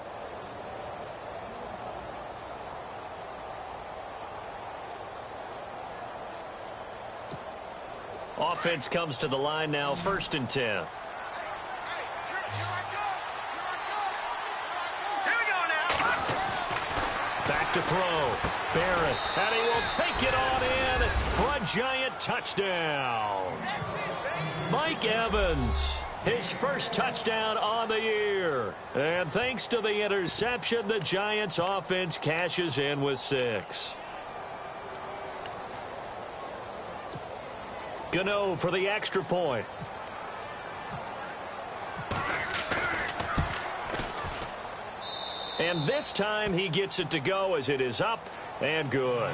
Offense comes to the line now. 1st and 10. Back to throw. Barrett. And he will take it on in for a Giant touchdown. Mike Evans, his first touchdown on the year. And thanks to the interception, the Giants offense cashes in with 6. Gano for the extra point. And this time he gets it to go as it is up and good.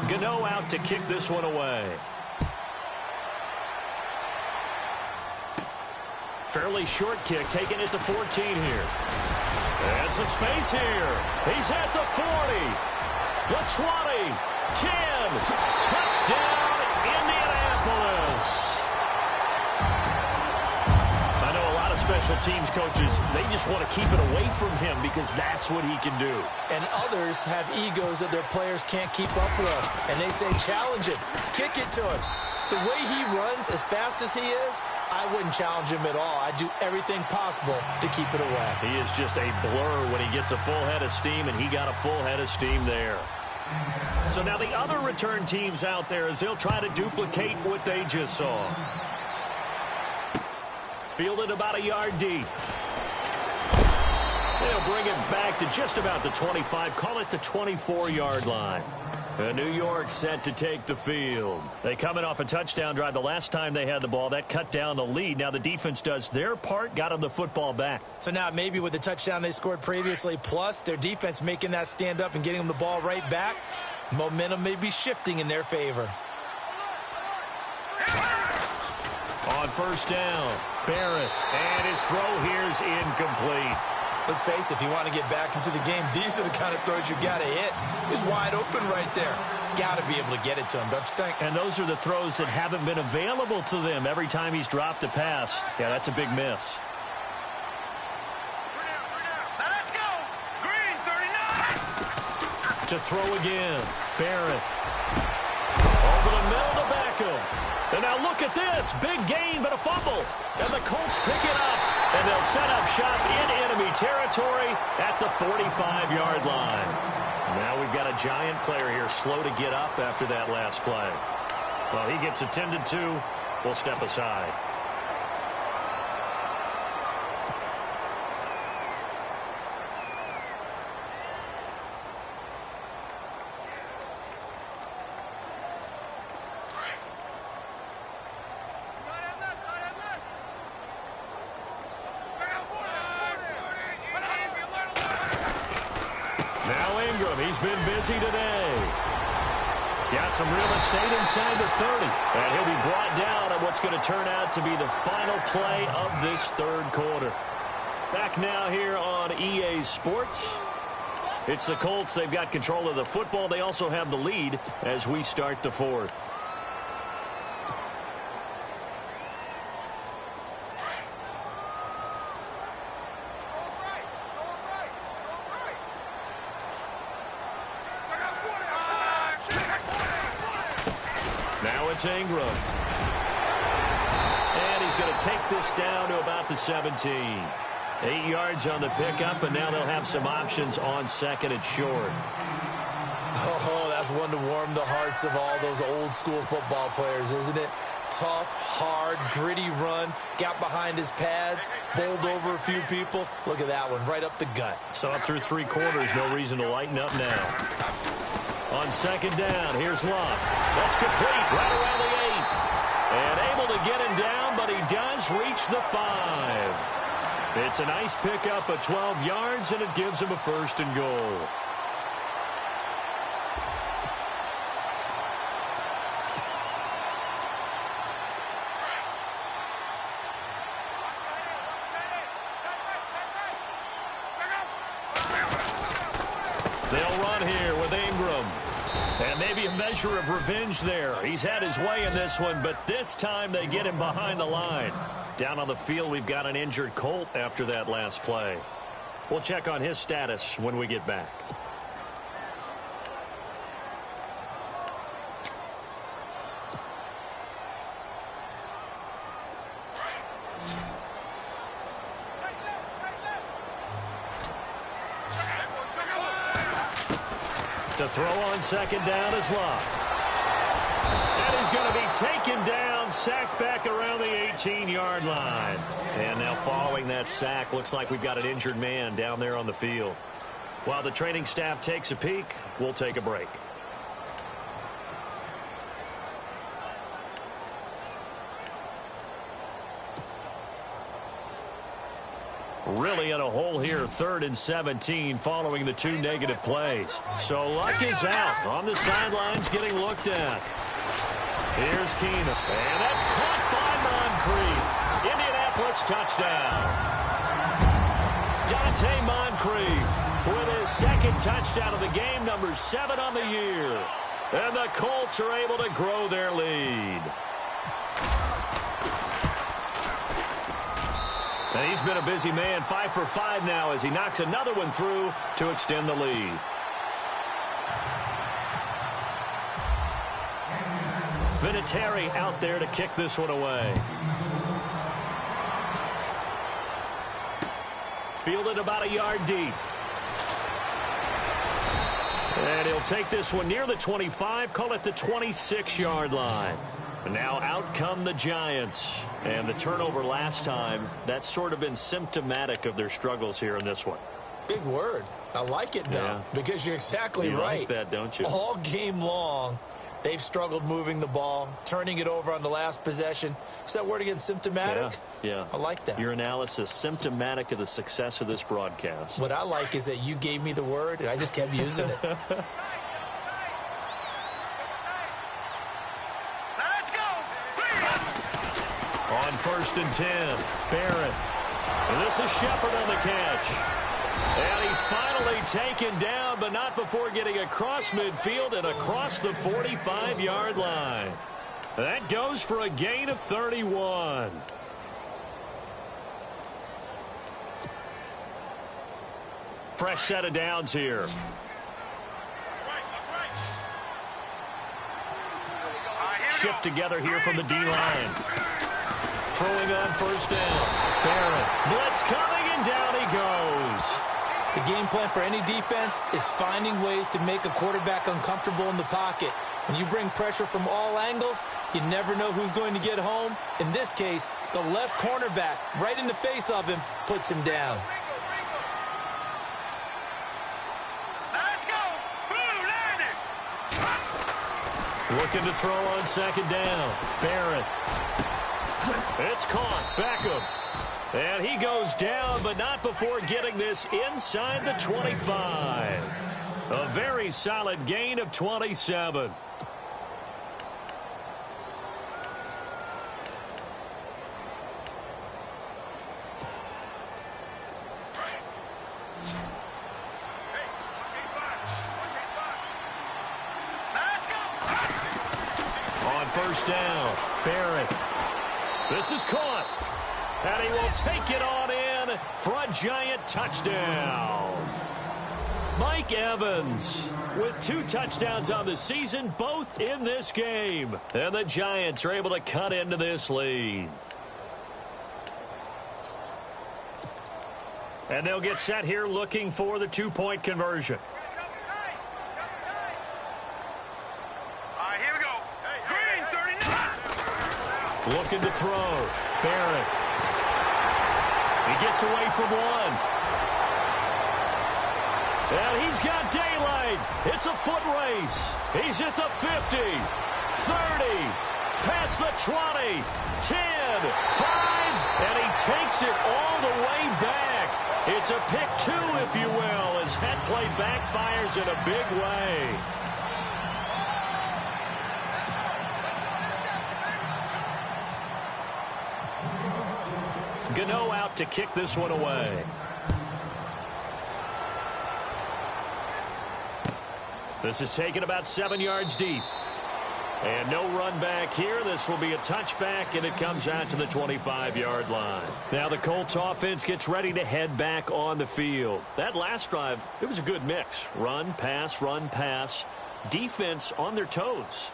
Gano out to kick this one away. Fairly short kick, taking it to 14 here. And some space here. He's at the 40. The 20. 10. Touchdown, Indianapolis. I know a lot of special teams coaches, they just want to keep it away from him because that's what he can do. And others have egos that their players can't keep up with. And they say, challenge it. Kick it to him. The way he runs, as fast as he is, I wouldn't challenge him at all. I'd do everything possible to keep it away. He is just a blur when he gets a full head of steam, and he got a full head of steam there. So now the other return teams out there as they'll try to duplicate what they just saw. Fielded about a yard deep. They'll bring it back to just about the 25, call it the 24-yard line. New York set to take the field. They come in off a touchdown drive the last time they had the ball. That cut down the lead. Now the defense does their part, got them the football back. So now maybe with the touchdown they scored previously, plus their defense making that stand up and getting them the ball right back, momentum may be shifting in their favor. On first down, Barrett, and his throw here is incomplete. Let's face it, if you want to get back into the game, these are the kind of throws you got to hit. He's wide open right there. Got to be able to get it to him, don't you think? And those are the throws that haven't been available to them every time he's dropped a pass. Yeah, that's a big miss. Let's go. Green, 39. To throw again, Barrett. Over the middle to Beckham. And now look at this. Big gain, but a fumble. And the Colts pick it up. And they'll set up shop in enemy territory at the 45-yard line. Now we've got a Giant player here slow to get up after that last play. Well, he gets attended to. We'll step aside. He's been busy today. Got some real estate inside the 30. And he'll be brought down on what's going to turn out to be the final play of this third quarter. Back now here on EA Sports. It's the Colts. They've got control of the football. They also have the lead as we start the fourth. It's Ingram. And he's going to take this down to about the 17. 8 yards on the pickup, and now they'll have some options on second and short. Oh, that's one to warm the hearts of all those old-school football players, isn't it? Tough, hard, gritty run. Got behind his pads, bowled over a few people. Look at that one, right up the gut. So up through 3 quarters, no reason to lighten up now. On second down, here's Love. That's complete, right around the 8. And able to get him down, but he does reach the 5. It's a nice pickup of 12 yards, and it gives him a first and goal. They'll run here with Ingram. And maybe a measure of revenge there. He's had his way in this one, but this time they get him behind the line. Down on the field, we've got an injured Colt after that last play. We'll check on his status when we get back. To throw on second down is Love. And he's going to be taken down, sacked back around the 18-yard line. And now following that sack, looks like we've got an injured man down there on the field. While the training staff takes a peek, we'll take a break. Really in a hole here, 3rd and 17 following the 2 negative plays. So Luck is out on the sidelines getting looked at. Here's Keenum. And that's caught by Moncrief. Indianapolis touchdown. Dante Moncrief with his 2nd touchdown of the game, number 7 on the year. And the Colts are able to grow their lead. And he's been a busy man, 5 for 5 now as he knocks another one through to extend the lead. Vinatieri out there to kick this one away. Fielded about a yard deep. And he'll take this one near the 25, call it the 26-yard line. And now out come the Giants. And the turnover last time, that's sort of been symptomatic of their struggles here in this one. Big word. I like it, though, because you're exactly right. You like that, don't you? All game long, they've struggled moving the ball, turning it over on the last possession. Is that word again, symptomatic? Yeah. I like that. Your analysis, symptomatic of the success of this broadcast. What I like is that you gave me the word, and I just kept using it. Let's go. On 1st and 10, Barrett. And this is Shepard on the catch. And he's finally taken down, but not before getting across midfield and across the 45-yard line. That goes for a gain of 31. Fresh set of downs here. Shift together here from the D-line. Throwing on 1st down. Barrett. Blitz coming, and down he goes. The game plan for any defense is finding ways to make a quarterback uncomfortable in the pocket. When you bring pressure from all angles, you never know who's going to get home. In this case, the left cornerback, right in the face of him, puts him down. Let's go. Blue landing. Looking to throw on 2nd down. Barrett. It's caught. Beckham. And he goes down, but not before getting this inside the 25. A very solid gain of 27. Let's go. On 1st down, Barrett. This is caught. And he will take it on in for a Giant touchdown. Mike Evans with 2 touchdowns on the season, both in this game. And the Giants are able to cut into this lead. And they'll get set here looking for the 2-point conversion. All right, here we go. Green 39. Looking to throw. Barrett. He gets away from one. And he's got daylight. It's a foot race. He's at the 50, 30, past the 20, 10, 5, and he takes it all the way back. It's a pick 2, if you will, as head play backfires in a big way. Gano out to kick this one away. This is taken about 7 yards deep. And no run back here. This will be a touchback, and it comes out to the 25-yard line. Now the Colts offense gets ready to head back on the field. That last drive, it was a good mix. Run, pass, defense on their toes.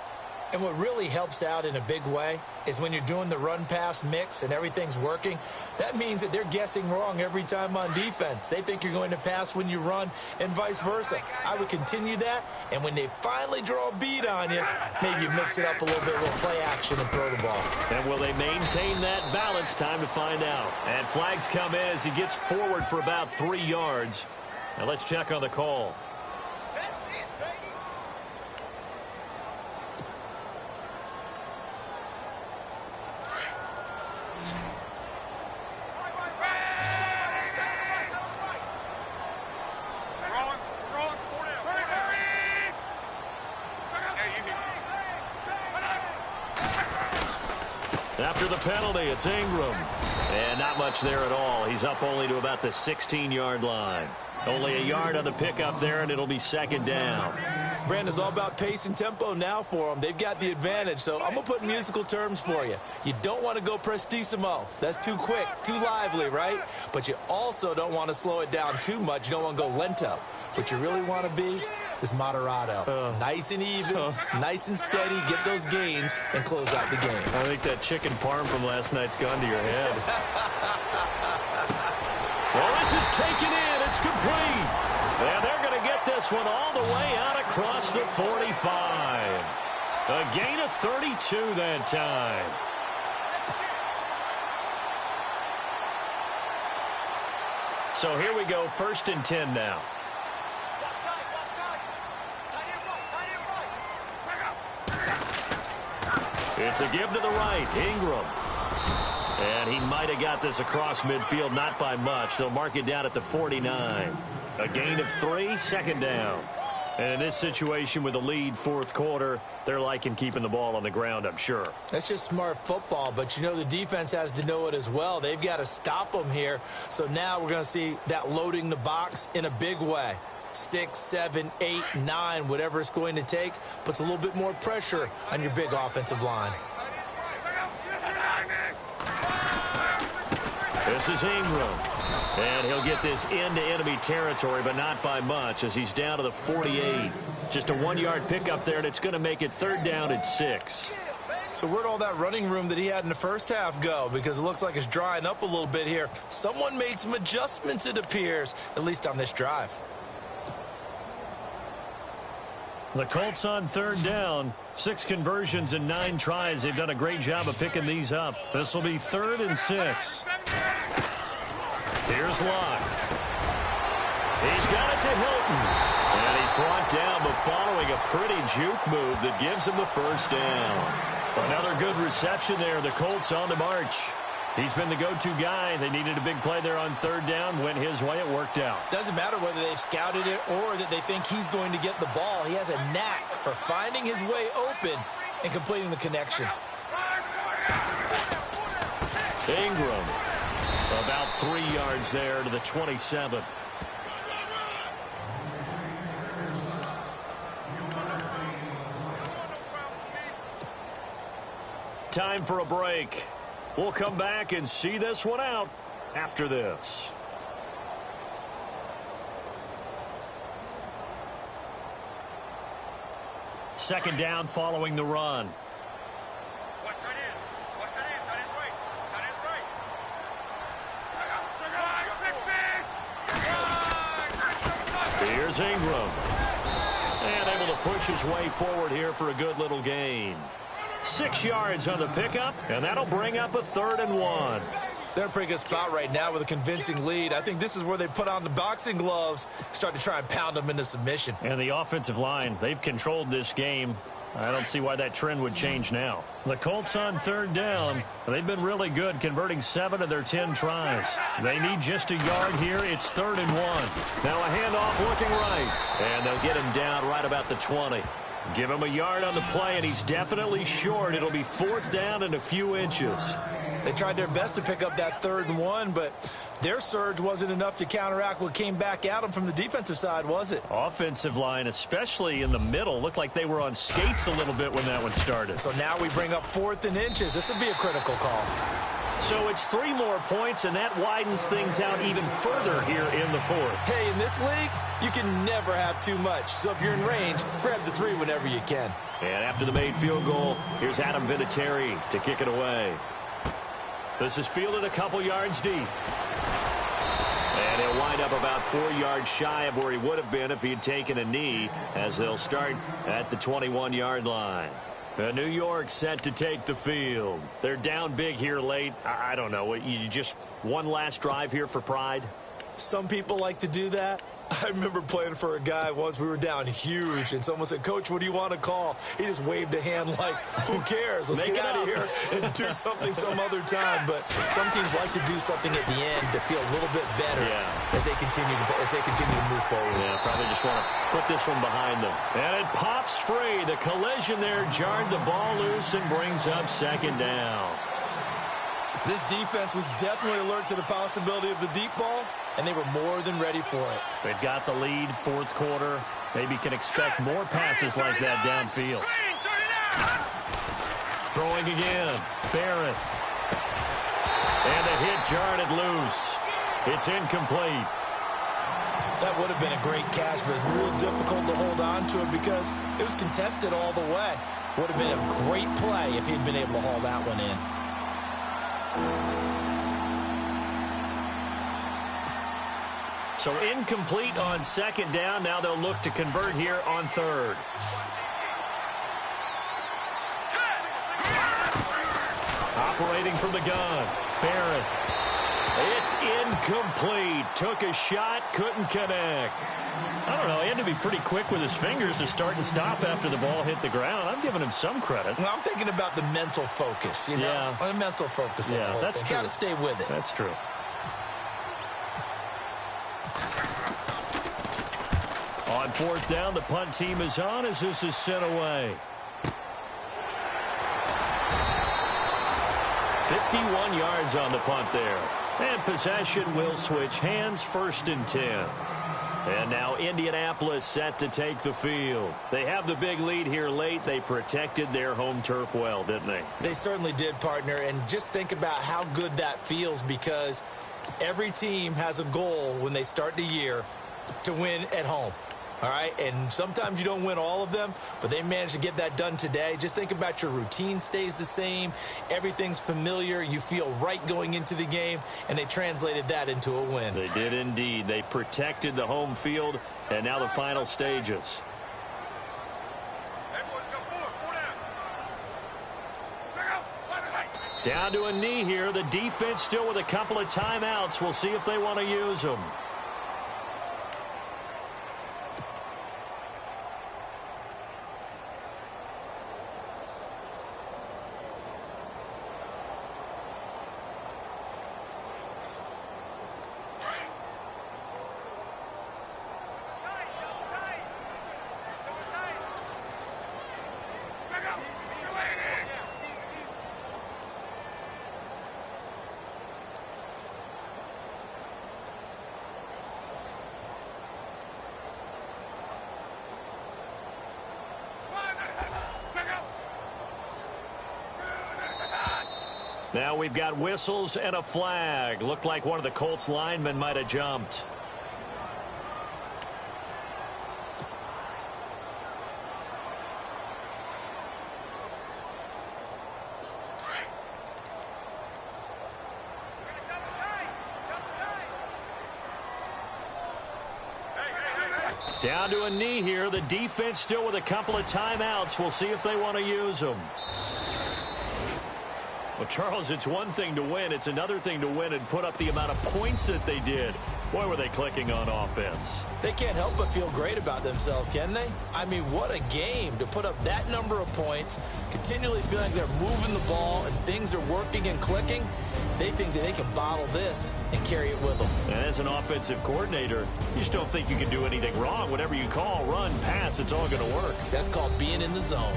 And what really helps out in a big way is when you're doing the run-pass mix and everything's working, that means that they're guessing wrong every time on defense. They think you're going to pass when you run and vice versa. I would continue that, and when they finally draw a beat on you, maybe you mix it up a little bit with play action and throw the ball. And will they maintain that balance? Time to find out. And flags come in as he gets forward for about 3 yards. Now let's check on the call. After the penalty, it's Ingram. And not much there at all. He's up only to about the 16-yard line. Only a yard on the pickup there, and it'll be 2nd down. Brandon's all about pace and tempo now for them. They've got the advantage, so I'm going to put musical terms for you. You don't want to go prestissimo. That's too quick, too lively, right? But you also don't want to slow it down too much. You don't want to go lento. What you really want to be is Moderado. Nice and even, nice and steady, get those gains, and close out the game. I think that chicken parm from last night's gone to your head. Well, this is taken in. It's complete. And they're going to get this one all the way out across the 45. A gain of 32 that time. So here we go, 1st and 10 now. It's a give to the right, Ingram. And he might have got this across midfield, not by much. They'll mark it down at the 49. A gain of 3, 2nd down. And in this situation with the lead 4th quarter, they're liking keeping the ball on the ground, I'm sure. That's just smart football, but you know the defense has to know it as well. They've got to stop them here. So now we're going to see that loading the box in a big way. 6, 7, 8, 9, whatever it's going to take, puts a little bit more pressure on your big offensive line. This is Ingram. And he'll get this into enemy territory, but not by much as he's down to the 48. Just a 1-yard pickup there, and it's going to make it 3rd down and 6. So where'd all that running room that he had in the first half go? Because it looks like it's drying up a little bit here. Someone made some adjustments, it appears, at least on this drive. The Colts on 3rd down. 6 conversions and 9 tries. They've done a great job of picking these up. This will be 3rd and 6. Here's Locke. He's got it to Hilton. And he's brought down, but following a pretty juke move that gives him the 1st down. Another good reception there. The Colts on the march. He's been the go-to guy. They needed a big play there on 3rd down. Went his way. It worked out. Doesn't matter whether they've scouted it or that they think he's going to get the ball. He has a knack for finding his way open and completing the connection. Ingram. About 3 yards there to the 27. Time for a break. We'll come back and see this one out after this. Second down following the run. Here's Ingram. And able to push his way forward here for a good little gain. 6 yards on the pickup, and that'll bring up a 3rd and 1. They're in a pretty good spot right now with a convincing lead. I think this is where they put on the boxing gloves, start to try and pound them into submission. And the offensive line, they've controlled this game. I don't see why that trend would change now. The Colts on 3rd down. They've been really good, converting 7 of their 10 tries. They need just a yard here. It's 3rd and 1. Now a handoff looking right. And they'll get him down right about the 20. Give him a yard on the play, and he's definitely short. It'll be 4th down and a few inches. They tried their best to pick up that 3rd and 1, but their surge wasn't enough to counteract what came back at them from the defensive side, was it? Offensive line, especially in the middle, looked like they were on skates a little bit when that one started. So now we bring up 4th and inches. This would be a critical call. So it's 3 more points, and that widens things out even further here in the 4th. Hey, in this league, you can never have too much. So if you're in range, grab the 3 whenever you can. And after the made field goal, here's Adam Vinatieri to kick it away. This is fielded a couple yards deep. And he'll wind up about 4 yards shy of where he would have been if he had taken a knee, as they'll start at the 21-yard line. New York set to take the field. They're down big here late. I don't know. You just one last drive here for pride? Some people like to do that. I remember playing for a guy once. We were down huge, and someone said, "Coach, what do you want to call?" He just waved a hand like, who cares? Let's get out of here and do something some other time. But some teams like to do something at the end to feel a little bit better as they continue to move forward. Yeah, probably just want to put this one behind them. And it pops free. The collision there jarred the ball loose and brings up 2nd down. This defense was definitely alert to the possibility of the deep ball, and they were more than ready for it. They've got the lead, 4th quarter. Maybe can expect more passes like that downfield. Throwing again. Barrett. And the hit jarred it loose. It's incomplete. That would have been a great catch, but it's real difficult to hold on to it because it was contested all the way. Would have been a great play if he'd been able to haul that one in. So incomplete on second down. Now they'll look to convert here on third. Operating from the gun, Barrett. It's incomplete. Took a shot, couldn't connect. I don't know. He had to be pretty quick with his fingers to start and stop after the ball hit the ground. I'm giving him some credit. Well, I'm thinking about the mental focus, you know? Yeah. The mental focus. Yeah, that's true. Got to stay with it. That's true. On fourth down, the punt team is on as this is sent away. 51 yards on the punt there. And possession will switch hands, 1st and 10. And now Indianapolis set to take the field. They have the big lead here late. They protected their home turf well, didn't they? They certainly did, partner. And just think about how good that feels because every team has a goal when they start the year to win at home. All right, and sometimes you don't win all of them, but they managed to get that done today. Just think about your routine stays the same. Everything's familiar. You feel right going into the game, and they translated that into a win. They did indeed. They protected the home field, and now the final stages. Down to a knee here. The defense still with a couple of timeouts. We'll see if they want to use them. Now we've got whistles and a flag. Looked like one of the Colts linemen might have jumped. Down to a knee here. The defense still with a couple of timeouts. We'll see if they want to use them. Well, Charles, it's one thing to win. It's another thing to win and put up the amount of points that they did. Boy, were they clicking on offense. They can't help but feel great about themselves, can they? I mean, what a game to put up that number of points, continually feeling like they're moving the ball and things are working and clicking. They think that they can bottle this and carry it with them. And as an offensive coordinator, you just don't think you can do anything wrong. Whatever you call, run, pass, it's all going to work. That's called being in the zone.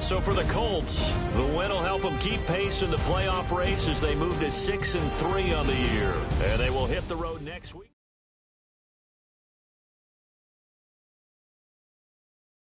So for the Colts, the win will help them keep pace in the playoff race as they move to 6-3 on the year. And they will hit the road next week.